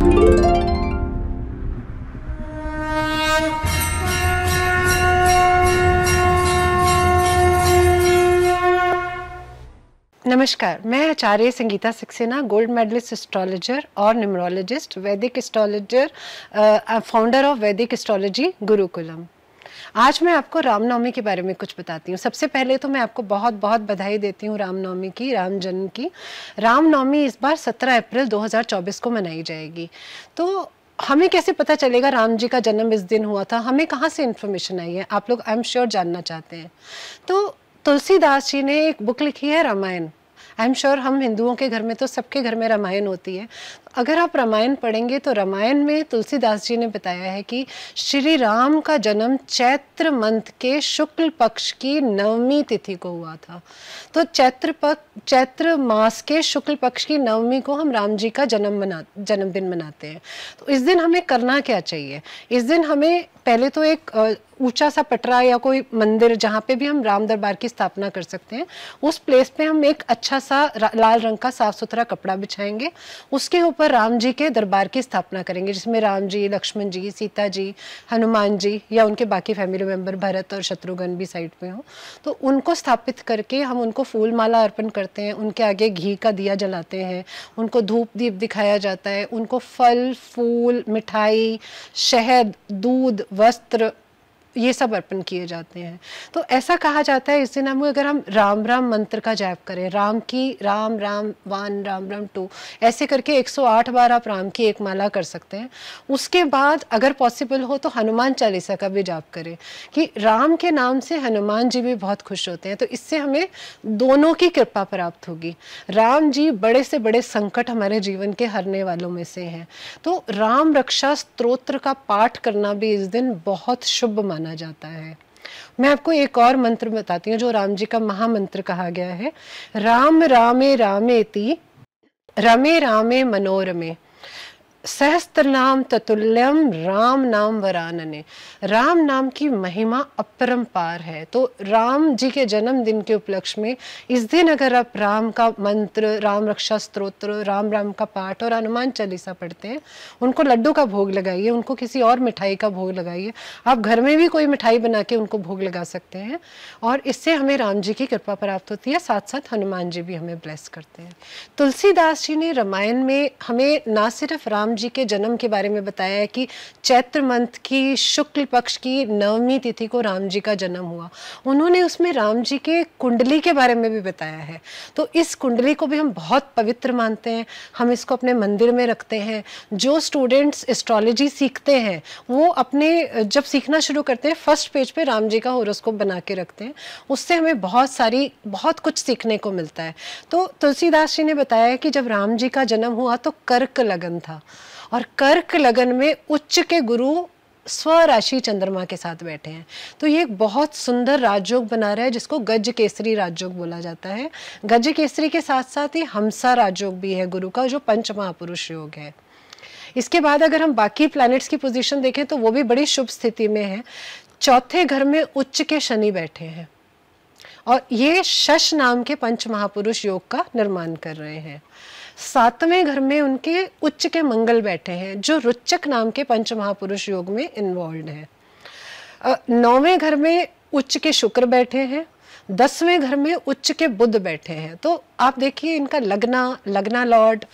नमस्कार, मैं Acharya Sangeeta Saxena, gold medallist astrologer और numerologist, Vedic astrologer, founder of Vedic astrology Gurukulam. आज मैं आपको रामनवमी के बारे में कुछ बताती हूँ। सबसे पहले तो मैं आपको बहुत बहुत बधाई देती हूँ रामनवमी की, राम जन्म की। रामनवमी इस बार 17 अप्रैल 2024 को मनाई जाएगी। तो हमें कैसे पता चलेगा राम जी का जन्म इस दिन हुआ था? हमें कहाँ से इन्फॉर्मेशन आई है? आप लोग आई एम श्योर जानना चाहते हैं। तो तुलसीदास जी ने एक बुक लिखी है रामायण। आई एम श्योर हम हिंदुओं के घर में तो सबके घर में रामायण होती है। अगर आप रामायण पढ़ेंगे तो रामायण में तुलसीदास जी ने बताया है कि श्री राम का जन्म चैत्र मंथ के शुक्ल पक्ष की 9वीं तिथि को हुआ था। तो चैत्र मास के शुक्ल पक्ष की 9वीं को हम राम जी का जन्मदिन मनाते हैं। तो इस दिन हमें करना क्या चाहिए? इस दिन हमें पहले तो एक ऊंचा सा पटरा या कोई मंदिर जहाँ पे भी हम राम दरबार की स्थापना कर सकते हैं, उस प्लेस पे हम एक अच्छा सा लाल रंग का साफ सुथरा कपड़ा बिछाएंगे। उसके ऊपर राम जी के दरबार की स्थापना करेंगे, जिसमें राम जी, लक्ष्मण जी, सीता जी, हनुमान जी या उनके बाकी फैमिली मेंबर भरत और शत्रुघ्न भी साइड पे हो। तो उनको स्थापित करके हम उनको फूल माला अर्पण करते हैं, उनके आगे घी का दिया जलाते हैं, उनको धूप दीप दिखाया जाता है, उनको फल फूल, मिठाई, शहद, दूध, वस्त्र, ये सब अर्पण किए जाते हैं। तो ऐसा कहा जाता है इस दिन अगर हम राम राम मंत्र का जाप करें, राम की राम राम 1, राम राम 2, ऐसे करके 108 बार आप राम की एक माला कर सकते हैं। उसके बाद अगर पॉसिबल हो तो हनुमान चालीसा का भी जाप करें कि राम के नाम से हनुमान जी भी बहुत खुश होते हैं। तो इससे हमें दोनों की कृपा प्राप्त होगी। राम जी बड़े से बड़े संकट हमारे जीवन के हरने वालों में से हैं। तो राम रक्षा स्तोत्र का पाठ करना भी इस दिन बहुत शुभ माना जाता है। मैं आपको एक और मंत्र बताती हूँ जो राम जी का महामंत्र कहा गया है। राम रामे रामेति रमे रामे मनोरमे सहस्त्र नाम ततुल्यम राम नाम वरानने। राम नाम की महिमा अपरंपार है। तो राम जी के जन्मदिन के उपलक्ष्य में इस दिन अगर आप राम का मंत्र, राम रक्षा स्तोत्र, राम राम का पाठ और हनुमान चालीसा पढ़ते हैं, उनको लड्डू का भोग लगाइए, उनको किसी और मिठाई का भोग लगाइए। आप घर में भी कोई मिठाई बना के उनको भोग लगा सकते हैं और इससे हमें राम जी की कृपा प्राप्त होती है। साथ साथ हनुमान जी भी हमें ब्लेस करते हैं। तुलसीदास जी ने रामायण में हमें ना सिर्फ राम जी के जन्म के बारे में बताया है कि चैत्र मंथ की शुक्ल पक्ष की 9वीं तिथि को राम जी का जन्म हुआ, उन्होंने उसमें राम जी के कुंडली के बारे में भी बताया है। तो इस कुंडली को भी हम बहुत पवित्र मानते हैं, हम इसको अपने मंदिर में रखते हैं। जो स्टूडेंट्स एस्ट्रोलॉजी सीखते हैं वो अपने जब सीखना शुरू करते हैं फर्स्ट पेज पे राम जी का होरोस्कोप बना के रखते हैं। उससे हमें बहुत कुछ सीखने को मिलता है। तो तुलसीदास जी ने बताया कि जब राम जी का जन्म हुआ तो कर्क लगन था और कर्क लगन में उच्च के गुरु स्वराशि चंद्रमा के साथ बैठे हैं। तो ये एक बहुत सुंदर राजयोग बना रहा है जिसको गज केसरी राजयोग बोला जाता है। गज केसरी के साथ साथ ही हमसा राजयोग भी है गुरु का, जो पंच महापुरुष योग है। इसके बाद अगर हम बाकी प्लैनेट्स की पोजीशन देखें तो वो भी बड़ी शुभ स्थिति में है। चौथे घर में उच्च के शनि बैठे हैं और ये शश नाम के पंच महापुरुष योग का निर्माण कर रहे हैं। 7वें घर में उनके उच्च के मंगल बैठे हैं जो रुच्चक नाम के पंच महापुरुष योग में इन्वॉल्व है। 9वें घर में उच्च के शुक्र बैठे हैं। 10वें घर में उच्च के बुध बैठे हैं। तो आप देखिए इनका लगना लॉर्ड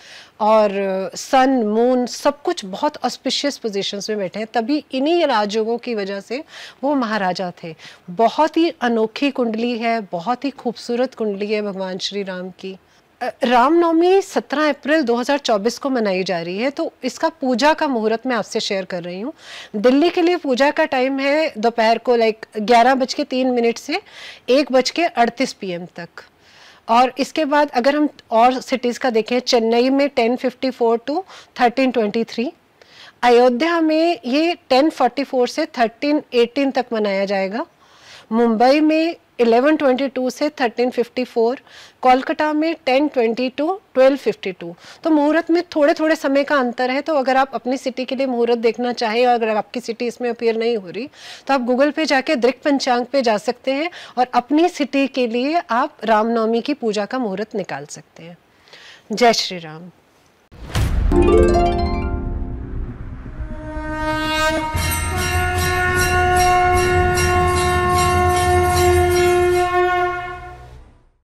और सन मून सब कुछ बहुत ऑस्पिशियस पोजीशंस में बैठे हैं। तभी इन्हीं राजयोगों की वजह से वो महाराजा थे। बहुत ही अनोखी कुंडली है, बहुत ही खूबसूरत कुंडली है भगवान श्री राम की। रामनवमी 17 अप्रैल 2024 को मनाई जा रही है। तो इसका पूजा का मुहूर्त मैं आपसे शेयर कर रही हूँ। दिल्ली के लिए पूजा का टाइम है दोपहर को 11:03 से 1:38 PM तक। और इसके बाद अगर हम और सिटीज़ का देखें, चेन्नई में 10:54 to 13:23, अयोध्या में ये 10:44 से 13:18 तक मनाया जाएगा, मुंबई में 11:22 से 13:54, कोलकाता में 10:20 to 12:52। तो मुहूर्त में थोड़े थोड़े समय का अंतर है। तो अगर आप अपनी सिटी के लिए मुहूर्त देखना चाहें और अगर आपकी सिटी इसमें अपीयर नहीं हो रही तो आप गूगल पे जाके दृक पंचांग पे जा सकते हैं और अपनी सिटी के लिए आप रामनवमी की पूजा का मुहूर्त निकाल सकते हैं। जय श्री राम।